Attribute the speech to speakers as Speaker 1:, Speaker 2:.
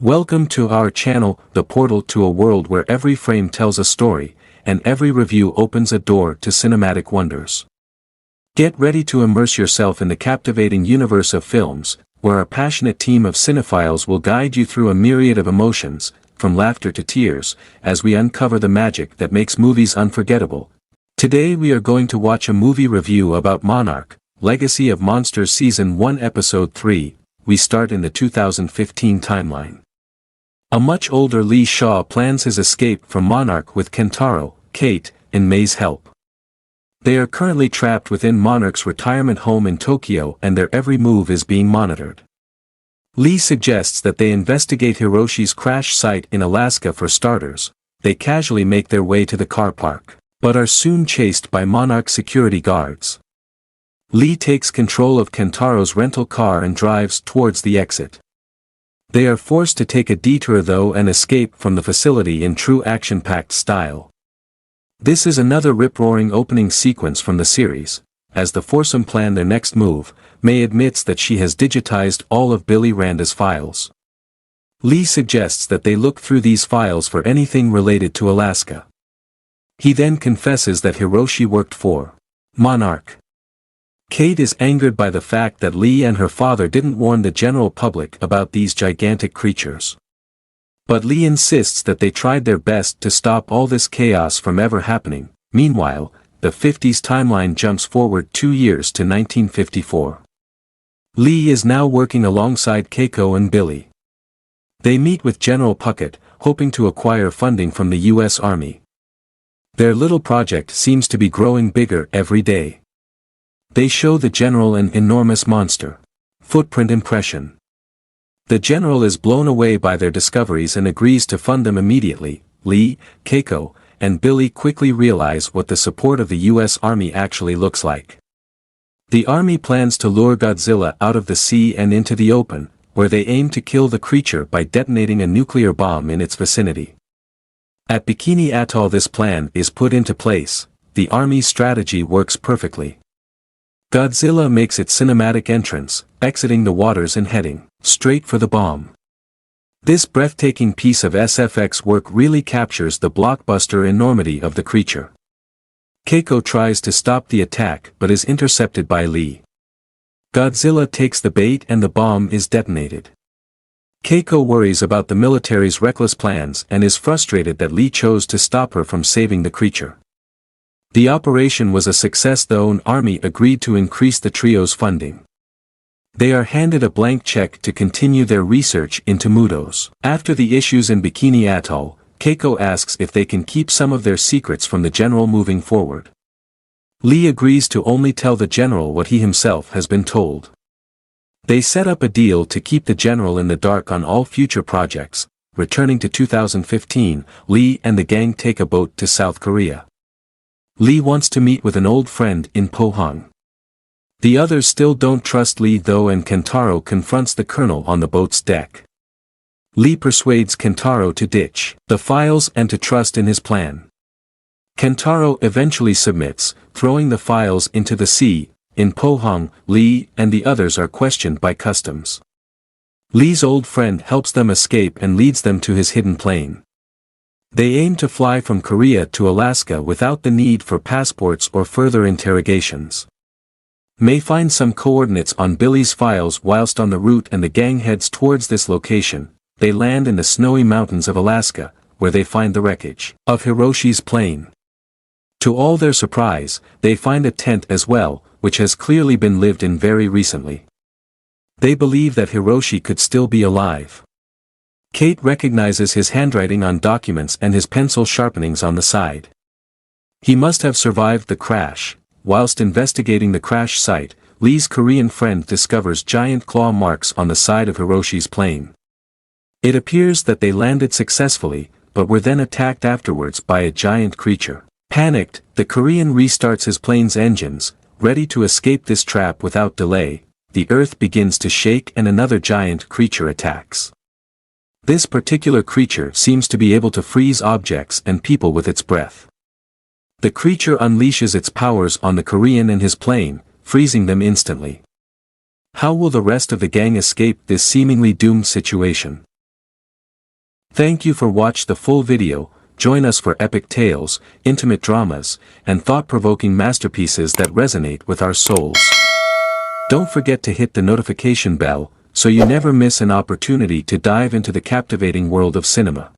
Speaker 1: Welcome to our channel, the portal to a world where every frame tells a story, and every review opens a door to cinematic wonders. Get ready to immerse yourself in the captivating universe of films, where a passionate team of cinephiles will guide you through a myriad of emotions, from laughter to tears, as we uncover the magic that makes movies unforgettable. Today we are going to watch a movie review about Monarch, Legacy of Monsters Season 1 Episode 3. We start in the 2015 timeline. A much older Lee Shaw plans his escape from Monarch with Kentaro, Kate, and May's help. They are currently trapped within Monarch's retirement home in Tokyo and their every move is being monitored. Lee suggests that they investigate Hiroshi's crash site in Alaska for starters. They casually make their way to the car park, but are soon chased by Monarch security guards. Lee takes control of Kentaro's rental car and drives towards the exit. They are forced to take a detour though and escape from the facility in true action-packed style. This is another rip-roaring opening sequence from the series. As the foursome plan their next move, May admits that she has digitized all of Billy Randa's files. Lee suggests that they look through these files for anything related to Alaska. He then confesses that Hiroshi worked for Monarch. Kate is angered by the fact that Lee and her father didn't warn the general public about these gigantic creatures. But Lee insists that they tried their best to stop all this chaos from ever happening. Meanwhile, the 50s timeline jumps forward 2 years to 1954. Lee is now working alongside Keiko and Billy. They meet with General Puckett, hoping to acquire funding from the U.S. Army. Their little project seems to be growing bigger every day. They show the general an enormous monster. Footprint impression. The general is blown away by their discoveries and agrees to fund them immediately. Lee, Keiko, and Billy quickly realize what the support of the U.S. Army actually looks like. The Army plans to lure Godzilla out of the sea and into the open, where they aim to kill the creature by detonating a nuclear bomb in its vicinity. At Bikini Atoll this plan is put into place. The Army's strategy works perfectly. Godzilla makes its cinematic entrance, exiting the waters and heading straight for the bomb. This breathtaking piece of SFX work really captures the blockbuster enormity of the creature. Keiko tries to stop the attack but is intercepted by Lee. Godzilla takes the bait and the bomb is detonated. Keiko worries about the military's reckless plans and is frustrated that Lee chose to stop her from saving the creature. The operation was a success though an army agreed to increase the trio's funding. They are handed a blank check to continue their research into Mudos. After the issues in Bikini Atoll, Keiko asks if they can keep some of their secrets from the general moving forward. Lee agrees to only tell the general what he himself has been told. They set up a deal to keep the general in the dark on all future projects. Returning to 2015, Lee and the gang take a boat to South Korea. Lee wants to meet with an old friend in Pohang. The others still don't trust Lee though and Kentaro confronts the colonel on the boat's deck. Lee persuades Kentaro to ditch the files and to trust in his plan. Kentaro eventually submits, throwing the files into the sea. In Pohang, Lee and the others are questioned by customs. Lee's old friend helps them escape and leads them to his hidden plane. They aim to fly from Korea to Alaska without the need for passports or further interrogations. May finds some coordinates on Billy's files whilst on the route and the gang heads towards this location. They land in the snowy mountains of Alaska, where they find the wreckage of Hiroshi's plane. To all their surprise, they find a tent as well, which has clearly been lived in very recently. They believe that Hiroshi could still be alive. Kate recognizes his handwriting on documents and his pencil sharpenings on the side. He must have survived the crash. Whilst investigating the crash site, Lee's Korean friend discovers giant claw marks on the side of Hiroshi's plane. It appears that they landed successfully, but were then attacked afterwards by a giant creature. Panicked, the Korean restarts his plane's engines, ready to escape this trap without delay. The earth begins to shake and another giant creature attacks. This particular creature seems to be able to freeze objects and people with its breath. The creature unleashes its powers on the Korean and his plane, freezing them instantly. How will the rest of the gang escape this seemingly doomed situation? Thank you for watching the full video. Join us for epic tales, intimate dramas, and thought-provoking masterpieces that resonate with our souls. Don't forget to hit the notification bell, so you never miss an opportunity to dive into the captivating world of cinema.